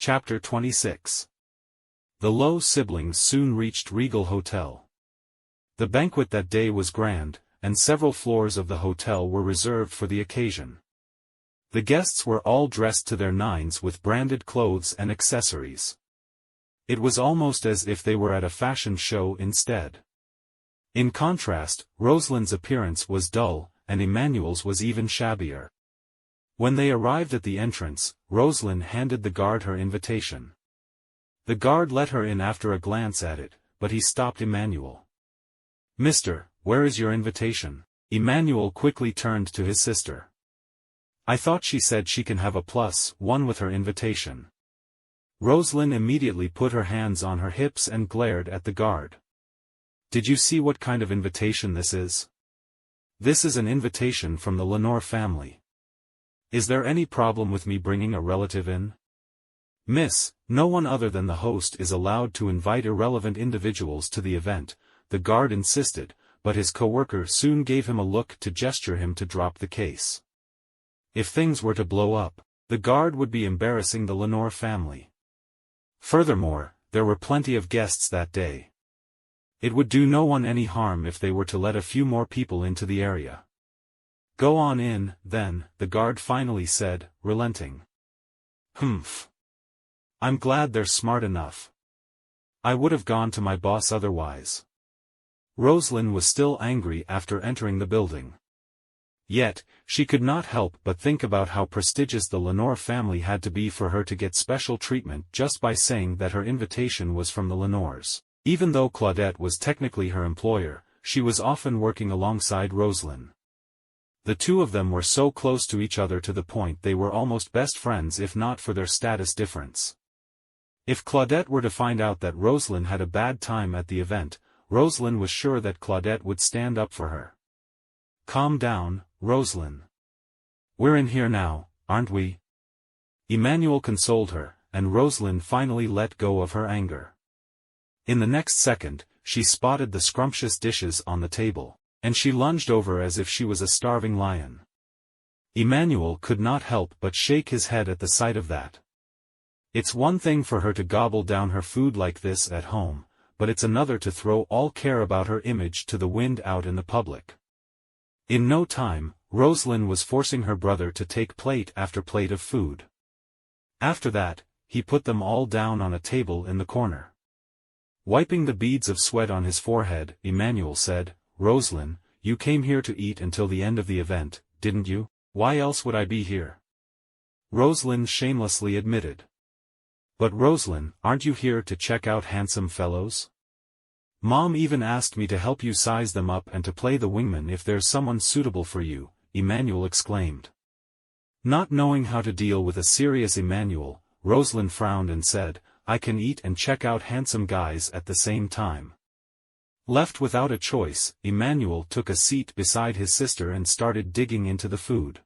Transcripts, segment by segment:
Chapter 26. The Lowe siblings soon reached Regal Hotel. The banquet that day was grand, and several floors of the hotel were reserved for the occasion. The guests were all dressed to their nines with branded clothes and accessories. It was almost as if they were at a fashion show instead. In contrast, Rosalind's appearance was dull, and Emmanuel's was even shabbier. When they arrived at the entrance, Rosalind handed the guard her invitation. The guard let her in after a glance at it, but he stopped Emmanuel. "Mister, where is your invitation?" Emmanuel quickly turned to his sister. "I thought she said she can have a +1 with her invitation." Rosalind immediately put her hands on her hips and glared at the guard. "Did you see what kind of invitation this is? This is an invitation from the Lenore family. Is there any problem with me bringing a relative in?" "Miss, no one other than the host is allowed to invite irrelevant individuals to the event," the guard insisted, but his coworker soon gave him a look to gesture him to drop the case. If things were to blow up, the guard would be embarrassing the Lenore family. Furthermore, there were plenty of guests that day. It would do no one any harm if they were to let a few more people into the area. "Go on in, then," the guard finally said, relenting. "Humph. I'm glad they're smart enough. I would have gone to my boss otherwise." Rosalind was still angry after entering the building. Yet, she could not help but think about how prestigious the Lenore family had to be for her to get special treatment just by saying that her invitation was from the Lenores. Even though Claudette was technically her employer, she was often working alongside Rosalind. The two of them were so close to each other to the point they were almost best friends if not for their status difference. If Claudette were to find out that Rosalind had a bad time at the event, Rosalind was sure that Claudette would stand up for her. "Calm down, Rosalind. We're in here now, aren't we?" Emmanuel consoled her, and Rosalind finally let go of her anger. In the next second, she spotted the scrumptious dishes on the table, and she lunged over as if she was a starving lion. Emmanuel could not help but shake his head at the sight of that. It's one thing for her to gobble down her food like this at home, but it's another to throw all care about her image to the wind out in the public. In no time, Rosalind was forcing her brother to take plate after plate of food. After that, he put them all down on a table in the corner. Wiping the beads of sweat on his forehead, Emmanuel said, "Rosalind, you came here to eat until the end of the event, didn't you?" "Why else would I be here?" Rosalind shamelessly admitted. "But Rosalind, aren't you here to check out handsome fellows? Mom even asked me to help you size them up and to play the wingman if there's someone suitable for you," Emmanuel exclaimed. Not knowing how to deal with a serious Emmanuel, Rosalind frowned and said, "I can eat and check out handsome guys at the same time." Left without a choice, Emmanuel took a seat beside his sister and started digging into the food.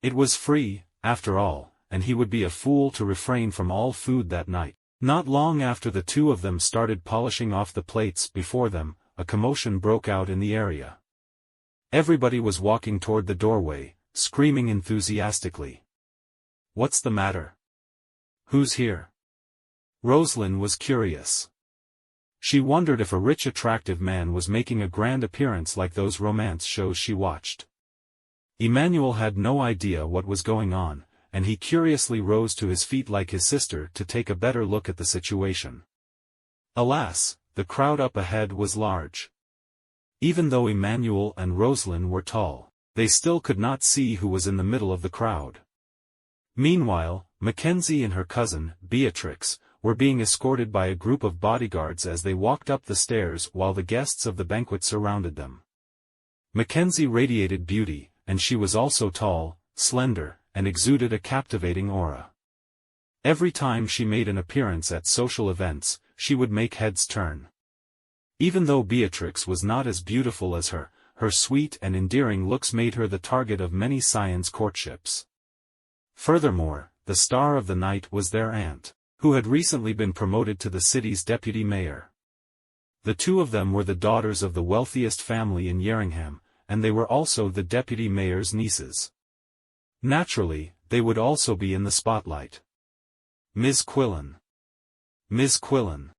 It was free, after all, and he would be a fool to refrain from all food that night. Not long after the two of them started polishing off the plates before them, a commotion broke out in the area. Everybody was walking toward the doorway, screaming enthusiastically. "What's the matter? Who's here?" Rosalind was curious. She wondered if a rich attractive man was making a grand appearance like those romance shows she watched. Emmanuel had no idea what was going on, and he curiously rose to his feet like his sister to take a better look at the situation. Alas, the crowd up ahead was large. Even though Emmanuel and Rosalind were tall, they still could not see who was in the middle of the crowd. Meanwhile, Mackenzie and her cousin, Beatrix, were being escorted by a group of bodyguards as they walked up the stairs while the guests of the banquet surrounded them. Mackenzie radiated beauty, and she was also tall, slender, and exuded a captivating aura. Every time she made an appearance at social events, she would make heads turn. Even though Beatrix was not as beautiful as her, her sweet and endearing looks made her the target of many scions' courtships. Furthermore, the star of the night was their aunt, who had recently been promoted to the city's deputy mayor. The two of them were the daughters of the wealthiest family in Yeringham, and they were also the deputy mayor's nieces. Naturally, they would also be in the spotlight. Ms. Quillen. Ms. Quillen.